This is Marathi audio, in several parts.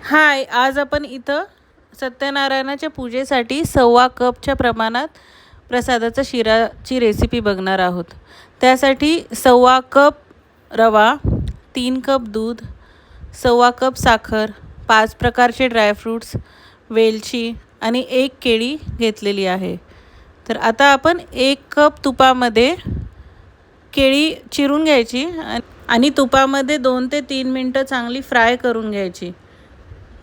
हाय, आज आपण इथं सत्यनारायणाच्या पूजेसाठी 1.25 कपच्या प्रमाणात प्रसादाचा शिराची रेसिपी बघणार आहोत. त्यासाठी 1.25 कप रवा, 3 कप दूध, 1.25 कप साखर, 5 प्रकारचे ड्रायफ्रूट्स, वेलची आणि 1 केळी घेतलेली आहे. तर आता आपण 1 कप तुपामध्ये केळी चिरून घ्यायची आणि तुपामध्ये 2 ते 3 मिनटं चांगली फ्राय करून घ्यायची.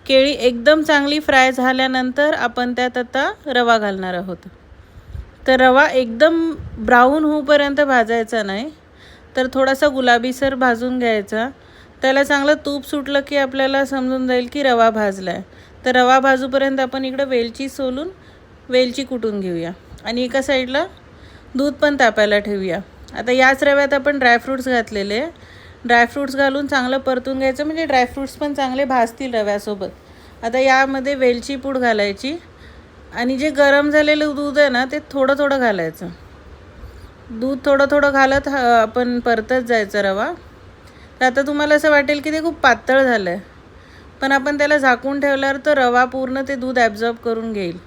केळी एकदम चांगली फ्राय झाल्यानंतर आपण त्यात आता रवा घालणार आहोत. तर रवा एकदम ब्राऊन होऊपर्यंत भाजायचा नाही, तर थोडासा गुलाबीसर भाजून घ्यायचा. त्याला चांगलं तूप सुटलं की आपल्याला समजून जाईल की रवा भाजला आहे. तर रवा भाजूपर्यंत आपण इकडं वेलची सोलून वेलची कुटून घेऊया आणि एका साईडला दूध पण तापायला ठेवूया. आता याच रव्यात आपण ड्रायफ्रूट्स घातलेले, ड्रायफ्रूट्स घालून चांगलं परतून घ्यायचं, म्हणजे ड्रायफ्रूट्स पण चांगले भाजतील रव्यासोबत. आता यामध्ये वेलची पूड घालायची आणि जे गरम झालेलं दूध आहे ना ते थोडं थोडं घालायचं. दूध थोडं थोडं घालत आपण परतत जायचं रवा. तर आता तुम्हाला असं वाटेल की ते खूप पातळ झालं आहे, पण आपण त्याला झाकून ठेवल्यावर तर रवा पूर्ण ते दूध ॲब्झॉर्ब करून घेईल.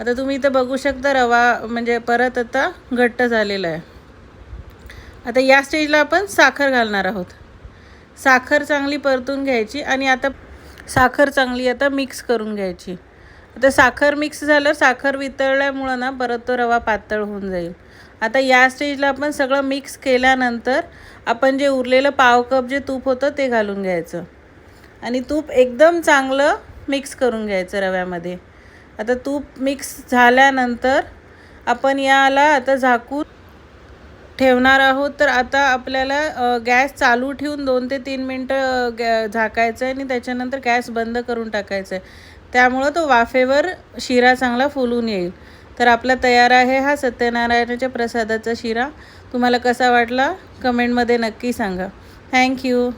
आता तुम्ही इथं बघू शकता रवा म्हणजे परत आता घट्ट झालेला आहे. आता या स्टेजला आपण साखर घालणार आहोत. साखर चांगली परतून घ्यायची आणि आता साखर चांगली आता मिक्स करून घ्यायची. आता साखर मिक्स झाल्यावर साखर वितळल्यामुळं ना परत तो रवा पातळ होऊन जाईल. आता या स्टेजला आपण सगळं मिक्स केल्यानंतर आपण जे उरलेलं 1.25 कप जे तूप होतं ते घालून घ्यायचं आणि तूप एकदम चांगलं मिक्स करून घ्यायचं रव्यामध्ये. आता तूप मिक्स झाल्यानंतर आपण याला आता झाकून ठेवणार आहोत. तर आता आपल्याला गॅस चालू ठेवून 2 ते 3 मिनटं झाकायचं आहे आणि त्याच्यानंतर गॅस बंद करून टाकायचं आहे. त्यामुळं तो वाफेवर शिरा चांगला फुलून येईल. तर आपला तयार आहे हा सत्यनारायणाच्या प्रसादाचा शिरा. तुम्हाला कसा वाटला कमेंटमध्ये नक्की सांगा. थँक्यू.